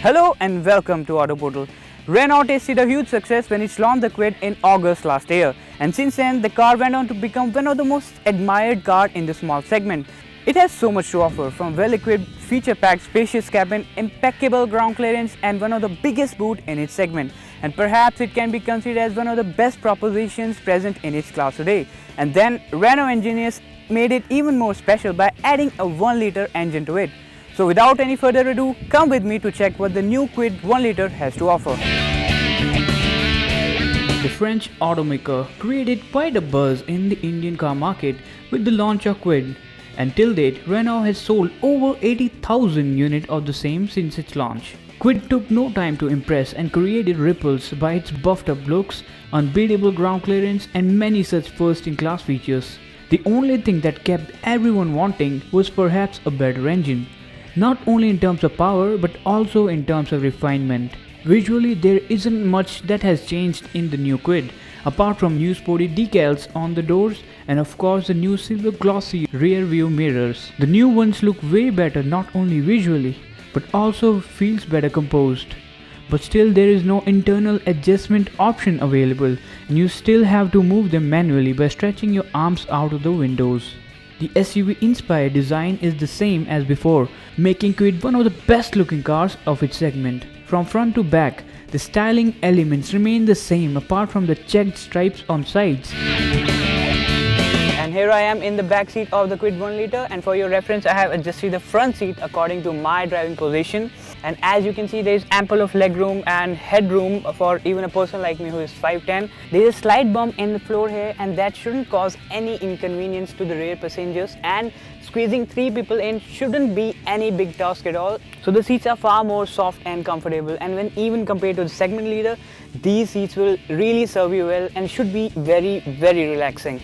Hello and welcome to Autoportal. Renault tasted a huge success when it launched the Kwid in August last year, and since then the car went on to become one of the most admired cars in the small segment. It has so much to offer, from well-equipped, feature-packed spacious cabin, impeccable ground clearance and one of the biggest boot in its segment. And perhaps it can be considered as one of the best propositions present in its class today. And then Renault engineers made it even more special by adding a 1-liter engine to it. So without any further ado, come with me to check what the new Kwid 1-liter has to offer. The French automaker created quite a buzz in the Indian car market with the launch of Kwid. And till date, Renault has sold over 80,000 units of the same since its launch. Kwid took no time to impress and created ripples by its buffed up looks, unbeatable ground clearance and many such first-in-class features. The only thing that kept everyone wanting was perhaps a better engine. Not only in terms of power but also in terms of refinement. Visually, there isn't much that has changed in the new Kwid, apart from new sporty decals on the doors and of course the new silver glossy rear view mirrors. The new ones look way better not only visually but also feels better composed. But still there is no internal adjustment option available and you still have to move them manually by stretching your arms out of the windows. The SUV inspired design is the same as before, making Kwid one of the best looking cars of its segment. From front to back, the styling elements remain the same apart from the checked stripes on sides. And here I am in the back seat of the Kwid 1-liter, and for your reference I have adjusted the front seat according to my driving position. And as you can see, there is ample of legroom and headroom for even a person like me who is 5'10". There is a slight bump in the floor here and that shouldn't cause any inconvenience to the rear passengers, and squeezing 3 people in shouldn't be any big task at all. So the seats are far more soft and comfortable, and when even compared to the segment leader, these seats will really serve you well and should be very relaxing.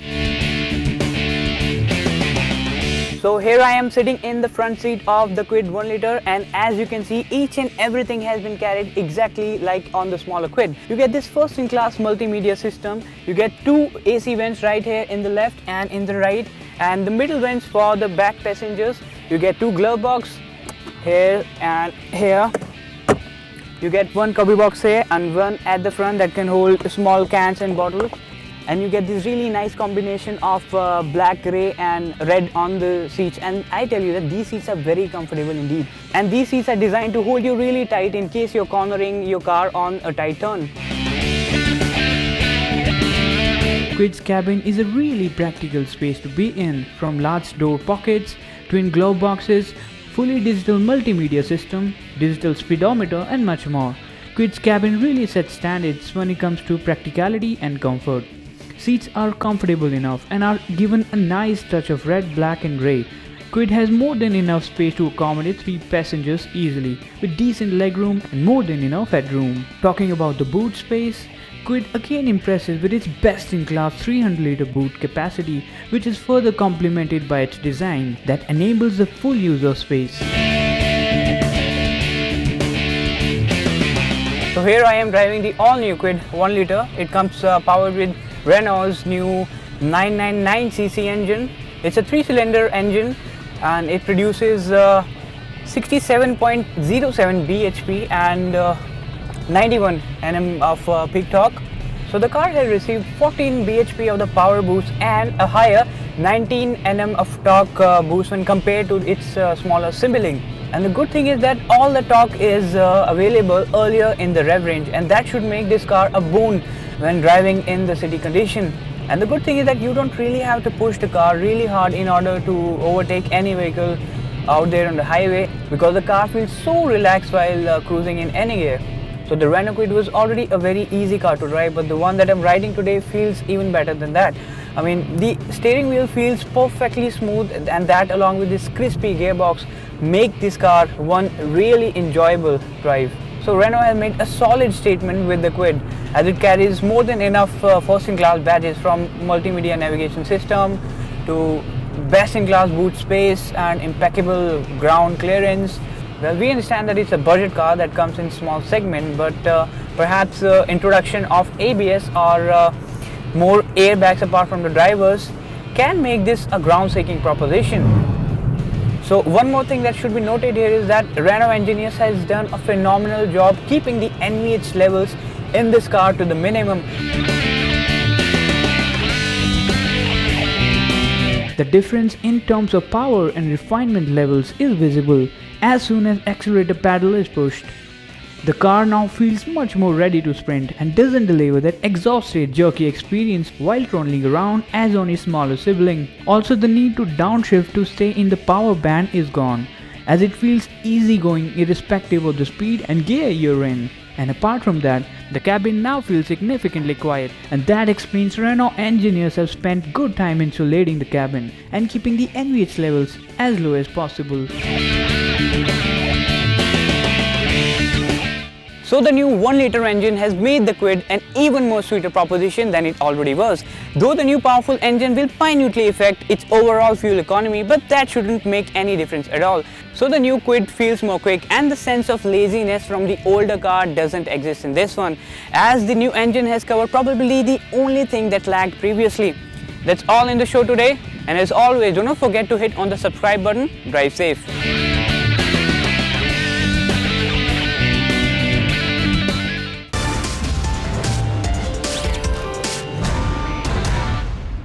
So here I am sitting in the front seat of the Kwid 1-liter, and as you can see, each and everything has been carried exactly like on the smaller Kwid. You get this first-in-class multimedia system, you get 2 AC vents right here in the left and in the right, and the middle vents for the back passengers. You get 2 glove box here and here. You get 1 cubby box here and 1 at the front that can hold small cans and bottles. And you get this really nice combination of black, grey and red on the seats, and I tell you that these seats are very comfortable indeed. And these seats are designed to hold you really tight in case you're cornering your car on a tight turn. Kwid's cabin is a really practical space to be in, from large door pockets, twin glove boxes, fully digital multimedia system, digital speedometer and much more. Kwid's cabin really sets standards when it comes to practicality and comfort. Seats are comfortable enough and are given a nice touch of red, black and grey. Kwid has more than enough space to accommodate 3 passengers easily, with decent legroom and more than enough headroom. Talking about the boot space, Kwid again impresses with its best-in-class 300-liter boot capacity, which is further complemented by its design that enables the full use of space. So here I am driving the all-new Kwid 1-liter. It comes powered with Renault's new 999cc engine. It's a 3-cylinder engine and it produces 67.07 bhp and 91 Nm of peak torque. So the car has received 14 bhp of the power boost and a higher 19 Nm of torque boost when compared to its smaller sibling. And the good thing is that all the torque is available earlier in the rev range, and that should make this car a boon when driving in the city condition. And the good thing is that you don't really have to push the car really hard in order to overtake any vehicle out there on the highway, because the car feels so relaxed while cruising in any gear. So the Renault Kwid was already a very easy car to drive, but the one that I'm riding today feels even better than that. I mean, the steering wheel feels perfectly smooth, and that along with this crispy gearbox make this car one really enjoyable drive. So Renault has made a solid statement with the Kwid, as it carries more than enough first-in-class badges, from multimedia navigation system to best-in-class boot space and impeccable ground clearance. Well, we understand that it's a budget car that comes in small segment, but perhaps introduction of ABS or more airbags apart from the drivers can make this a ground-shaking proposition. So one more thing that should be noted here is that Renault engineers has done a phenomenal job keeping the NVH levels in this car to the minimum. The difference in terms of power and refinement levels is visible as soon as accelerator pedal is pushed. The car now feels much more ready to sprint and doesn't deliver that exhausted jerky experience while trundling around as on a smaller sibling. Also, the need to downshift to stay in the power band is gone, as it feels easygoing irrespective of the speed and gear you're in. And apart from that, the cabin now feels significantly quiet, and that explains Renault engineers have spent good time insulating the cabin and keeping the NVH levels as low as possible. So the new 1-litre engine has made the Kwid an even more sweeter proposition than it already was. Though the new powerful engine will minutely affect its overall fuel economy, but that shouldn't make any difference at all. So the new Kwid feels more quick, and the sense of laziness from the older car doesn't exist in this one, as the new engine has covered probably the only thing that lagged previously. That's all in the show today, and as always, do not forget to hit on the subscribe button. Drive safe.